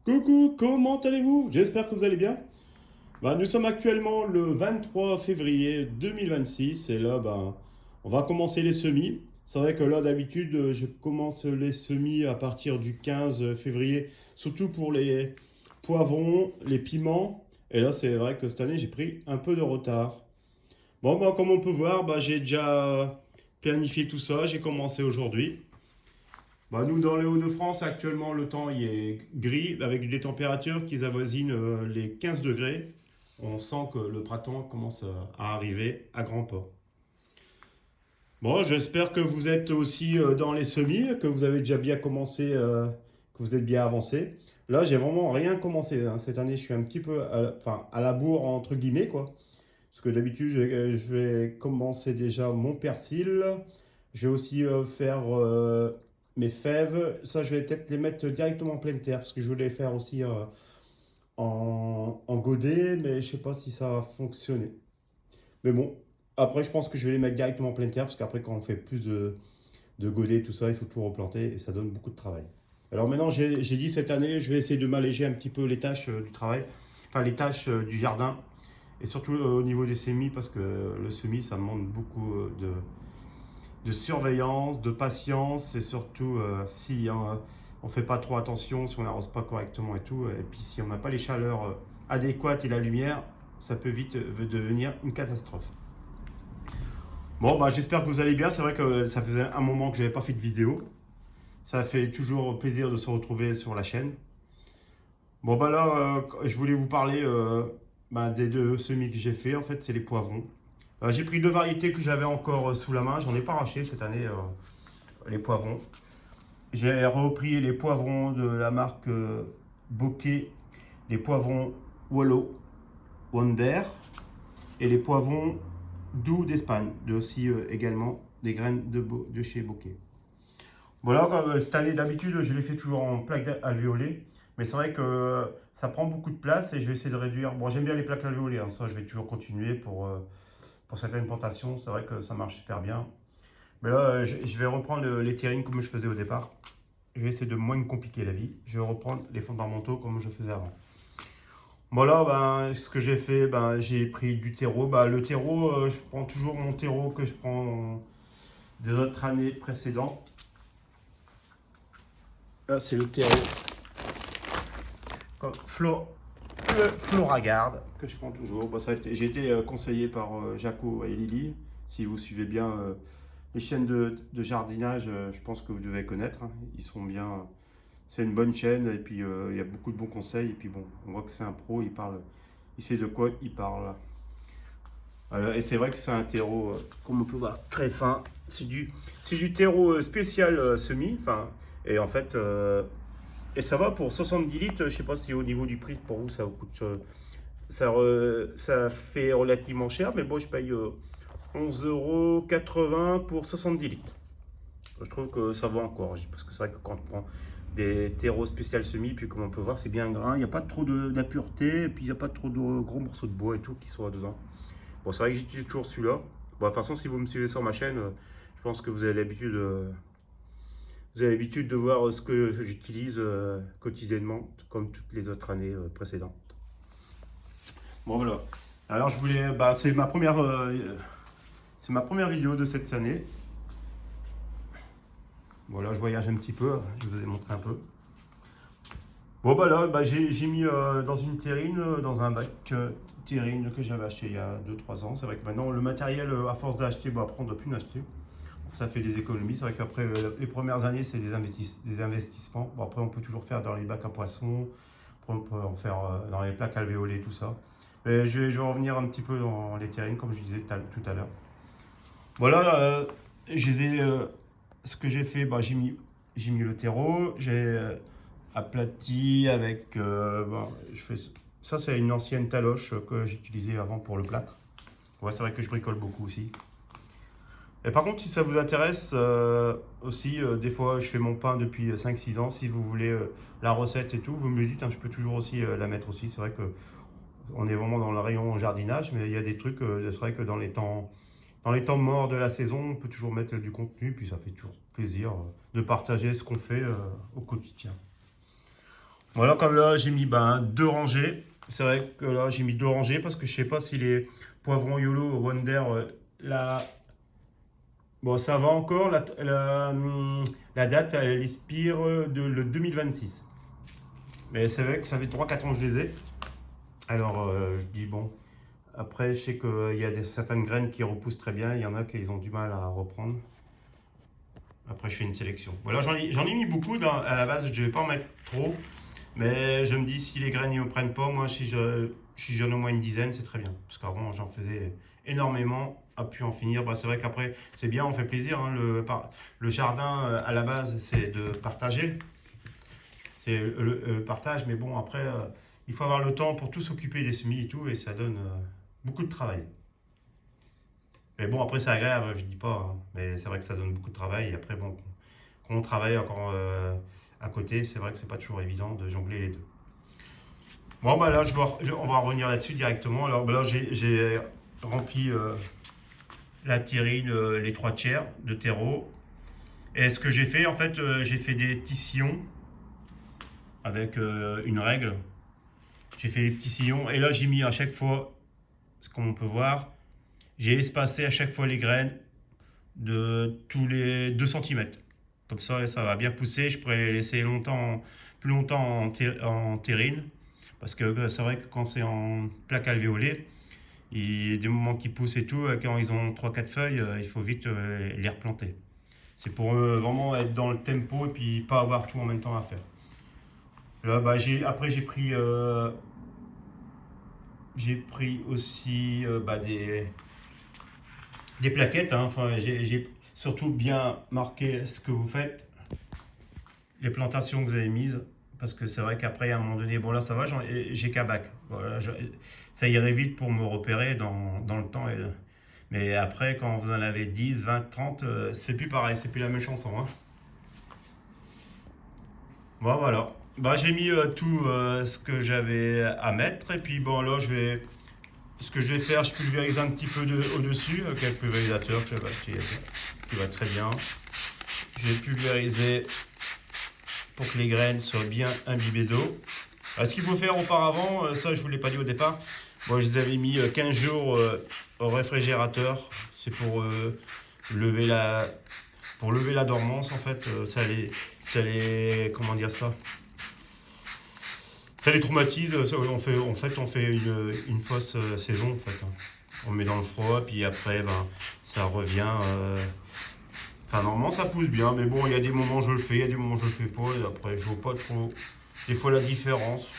Coucou, comment allez-vous? J'espère que vous allez bien. Nous sommes actuellement le 23 février 2026 et là, on va commencer les semis. C'est vrai que là, d'habitude, je commence les semis à partir du 15 février, surtout pour les poivrons, les piments. Et là, c'est vrai que cette année, j'ai pris un peu de retard. Comme on peut voir, j'ai déjà planifié tout ça. J'ai commencé aujourd'hui. Nous, dans les Hauts-de-France, actuellement, le temps il est gris avec des températures qui avoisinent les 15 degrés. On sent que le printemps commence à arriver à grands pas. Bon, j'espère que vous êtes aussi dans les semis, que vous avez déjà bien commencé, que vous êtes bien avancé. Là, j'ai vraiment rien commencé, hein. Cette année, je suis un petit peu à la bourre, entre guillemets, quoi. Parce que d'habitude, je vais commencer déjà mon persil. Je vais aussi faire mes fèves. Ça, je vais peut-être les mettre directement en pleine terre parce que je voulais les faire aussi en godet, mais je sais pas si ça va fonctionner. Mais bon, après, je pense que je vais les mettre directement en pleine terre parce qu'après, quand on fait plus de godet, tout ça, il faut tout replanter et ça donne beaucoup de travail. Alors maintenant, j'ai dit cette année, je vais essayer de m'alléger un petit peu les tâches du travail, enfin les tâches du jardin et surtout au niveau des semis, parce que le semis, ça demande beaucoup de surveillance, de patience, et surtout si on ne fait pas trop attention, si on n'arrose pas correctement et tout, et puis si on n'a pas les chaleurs adéquates et la lumière, ça peut vite devenir une catastrophe. J'espère que vous allez bien. C'est vrai que ça faisait un moment que je n'avais pas fait de vidéo. Ça fait toujours plaisir de se retrouver sur la chaîne. Je voulais vous parler des deux semis que j'ai fait. En fait, c'est les poivrons. J'ai pris deux variétés que j'avais encore sous la main. J'en ai pas racheté cette année, les poivrons. J'ai repris les poivrons de la marque Bokeh, les poivrons Wallo Wonder et les poivrons Doux d'Espagne, de aussi également des graines de chez Bokeh. Voilà, comme cette année d'habitude, je les fais toujours en plaques alvéolées. Mais c'est vrai que ça prend beaucoup de place et je vais essayer de réduire. Bon, j'aime bien les plaques alvéolées, hein, ça je vais toujours continuer pour certaines plantations. C'est vrai que ça marche super bien. Mais là, je vais reprendre les terrines comme je faisais au départ. Je vais essayer de moins me compliquer la vie. Je vais reprendre les fondamentaux comme je faisais avant. Ce que j'ai fait, j'ai pris du terreau. Le terreau, je prends toujours mon terreau que je prends des autres années précédentes. Là, c'est le terreau comme le Floragarde que je prends toujours. J'ai été conseillé par Jaco et Lily. Si vous suivez bien les chaînes de jardinage, je pense que vous devez connaître, hein. Ils sont bien. C'est une bonne chaîne et puis il y a beaucoup de bons conseils. Et puis bon, on voit que c'est un pro, il parle, il sait de quoi il parle. Voilà, et c'est vrai que c'est un terreau, comme on peut voir, très fin. C'est du terreau spécial semi. Enfin, et en fait, et ça va pour 70 litres. Je sais pas si au niveau du prix pour vous ça vous coûte. Ça fait relativement cher, mais bon, je paye 11,80 € pour 70 litres. Je trouve que ça va encore, parce que c'est vrai que quand on prend des terreaux spécial semis, puis comme on peut voir, c'est bien grain, il n'y a pas trop d'impuretés, et puis il n'y a pas trop de gros morceaux de bois et tout qui sont là-dedans. Bon, c'est vrai que j'utilise toujours celui-là. Bon, de toute façon, si vous me suivez sur ma chaîne, je pense que vous avez l'habitude de voir ce que j'utilise quotidiennement, comme toutes les autres années précédentes. Bon, voilà. Alors, c'est ma première vidéo de cette année. Voilà, je voyage un petit peu, je vous ai montré un peu. J'ai mis dans une terrine, dans un bac terrine que j'avais acheté il y a 2-3 ans. C'est vrai que maintenant, le matériel, à force d'acheter, après, on ne doit plus en acheter. Ça fait des économies. C'est vrai qu'après, les premières années, c'est des investissements. Bon, après, on peut toujours faire dans les bacs à poissons. Après, on peut en faire dans les plaques alvéolées, tout ça. Mais je vais revenir un petit peu dans les terrines, comme je disais tout à l'heure. Voilà, je les ai, ce que j'ai fait, j'ai mis le terreau, j'ai aplati avec, ça c'est une ancienne taloche que j'utilisais avant pour le plâtre. Ouais, c'est vrai que je bricole beaucoup aussi. Et par contre, si ça vous intéresse aussi, des fois je fais mon pain depuis 5-6 ans. Si vous voulez la recette et tout, vous me le dites, hein, je peux toujours aussi la mettre aussi. C'est vrai que on est vraiment dans le rayon jardinage, mais il y a des trucs, c'est vrai que dans les temps morts de la saison, on peut toujours mettre du contenu, puis ça fait toujours plaisir de partager ce qu'on fait au quotidien. Voilà, comme là, j'ai mis deux rangées. C'est vrai que là, j'ai mis deux rangées parce que je sais pas si les poivrons YOLO Wonder, la... bon, ça va encore. La date, elle expire de le 2026. Mais c'est vrai que ça fait 3 4 ans que je les ai. Alors, je dis bon. Après, je sais qu'il y a certaines graines qui repoussent très bien. Il y en a qui ont du mal à reprendre. Après, je fais une sélection. Voilà, j'en ai mis beaucoup à la base. Je ne vais pas en mettre trop. Mais je me dis, si les graines ne prennent pas, moi, si j'en ai au moins une dizaine, c'est très bien. Parce qu'avant, j'en faisais énormément, à pu en finir. Bah, c'est vrai qu'après, c'est bien, on fait plaisir, hein. Le jardin, à la base, c'est de partager. C'est le partage, mais bon, après, il faut avoir le temps pour tout s'occuper des semis et tout, et ça donne beaucoup de travail. Mais bon, après, c'est agréable, je dis pas, hein. Mais c'est vrai que ça donne beaucoup de travail. Et après, bon, quand on travaille encore à côté, c'est vrai que c'est pas toujours évident de jongler les deux. Bon, bah là, on va revenir là-dessus directement. Alors, bah là, j'ai rempli la terrine, les 3 tiers de terreau. Et ce que j'ai fait, en fait, j'ai fait des petits sillons avec une règle. J'ai fait les petits sillons. Et là, j'ai mis à chaque fois, ce qu'on peut voir, j'ai espacé à chaque fois les graines de tous les 2 centimètres. Comme ça va bien pousser. Je pourrais les laisser plus longtemps en terrine. Parce que c'est vrai que quand c'est en plaque alvéolée, il y a des moments qui poussent et tout, quand ils ont 3 4 feuilles, il faut vite les replanter. C'est pour vraiment être dans le tempo et puis pas avoir tout en même temps à faire. Là, bah, après, j'ai pris aussi des plaquettes, hein. Enfin, j'ai surtout bien marqué ce que vous faites, les plantations que vous avez mises. Parce que c'est vrai qu'après, à un moment donné, bon là ça va, j'ai qu'un bac. Voilà, ça irait vite pour me repérer dans le temps. Mais après, quand vous en avez 10, 20, 30, c'est plus pareil, c'est plus la même chanson, hein. Bon, voilà. Bah, j'ai mis tout ce que j'avais à mettre. Et puis, bon, là, ce que je vais faire, je pulvérise un petit peu au-dessus, avec un pulvérisateur que j'avais acheté, qui va très bien. Je vais pulvériser pour que les graines soient bien imbibées d'eau. Ce qu'il faut faire auparavant, ça, je ne vous l'ai pas dit au départ. Moi, je les avais mis 15 jours au réfrigérateur. C'est lever la, pour lever la dormance, en fait. Comment dire ça? Ça les traumatise. On fait une fausse saison, en fait, hein. On met dans le froid, puis après, ben, ça revient. Enfin, normalement, ça pousse bien, mais bon, il y a des moments où je le fais, il y a des moments où je le fais pas, et après, je vois pas trop, des fois, la différence.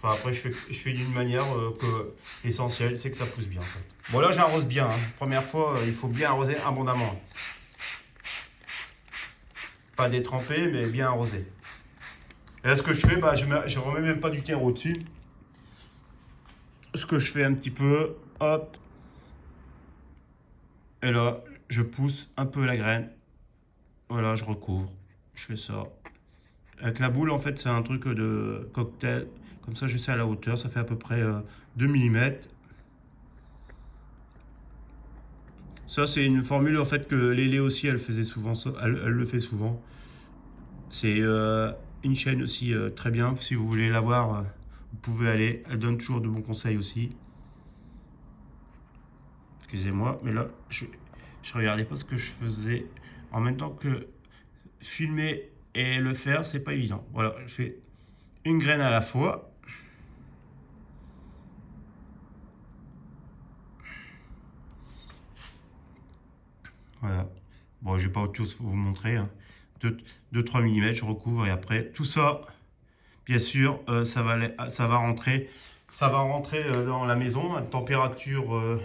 Enfin, après, je fais d'une manière que l'essentiel, c'est que ça pousse bien, en fait. Bon, là, j'arrose bien, hein. Première fois, il faut bien arroser abondamment. Pas détremper, mais bien arroser. Et là, ce que je fais, bah, je remets même pas du terreau au-dessus. Ce que je fais un petit peu, hop, et là, je pousse un peu la graine. Voilà, je recouvre. Je fais ça. Avec la boule, en fait, c'est un truc de cocktail. Comme ça, je sais à la hauteur. Ça fait à peu près 2 mm. Ça, c'est une formule en fait que Lélé aussi, elle faisait souvent ça. Elle le fait souvent. C'est une chaîne aussi très bien. Si vous voulez la voir, vous pouvez aller. Elle donne toujours de bons conseils aussi. Excusez-moi, mais là, je regardais pas ce que je faisais. En même temps que filmer et le faire, c'est pas évident. Voilà, je fais une graine à la fois. Voilà. Bon, je vais pas autre chose vous montrer, hein. 2-3 mm, je recouvre et après, tout ça, bien sûr, ça va rentrer. Ça va rentrer dans la maison à température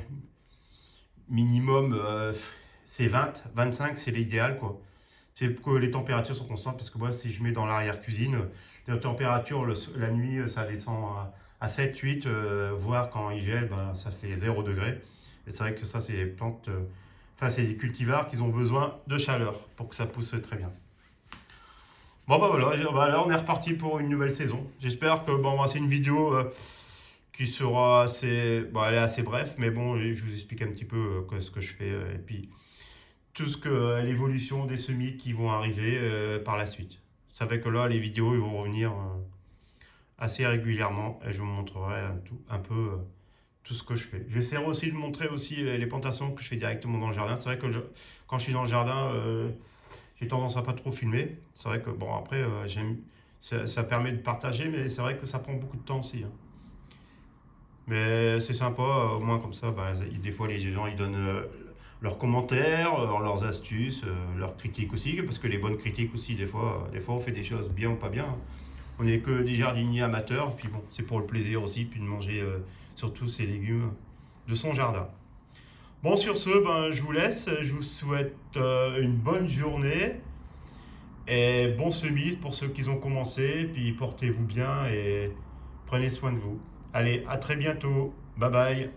minimum, c'est 20, 25, c'est l'idéal, quoi. C'est que les températures sont constantes parce que moi, si je mets dans l'arrière-cuisine, la température la nuit, ça descend à 7, 8, voire quand il gèle, ben, ça fait 0 degré. Et c'est vrai que ça, c'est des plantes, enfin, c'est des cultivars qui ont besoin de chaleur pour que ça pousse très bien. Bon, bah voilà, bah, là, on est reparti pour une nouvelle saison. J'espère que bon, bah, c'est une vidéo qui sera assez, bon, elle est assez bref, mais bon, je vous explique un petit peu ce que je fais et puis tout l'évolution des semis qui vont arriver par la suite. savez que là, les vidéos ils vont revenir assez régulièrement et je vous montrerai un peu tout ce que je fais. J'essaierai aussi de montrer aussi les plantations que je fais directement dans le jardin. C'est vrai que quand je suis dans le jardin, j'ai tendance à pas trop filmer. C'est vrai que bon après ça permet de partager, mais c'est vrai que ça prend beaucoup de temps aussi, hein. Mais c'est sympa, au moins comme ça, bah, des fois les gens ils donnent leurs commentaires, leurs astuces, leurs critiques aussi, parce que les bonnes critiques aussi, des fois on fait des choses bien ou pas bien. On n'est que des jardiniers amateurs, puis bon, c'est pour le plaisir aussi, puis de manger surtout ces légumes de son jardin. Bon, sur ce, ben, je vous laisse, je vous souhaite une bonne journée et bon semis pour ceux qui ont commencé, puis portez-vous bien et prenez soin de vous. Allez, à très bientôt, bye bye.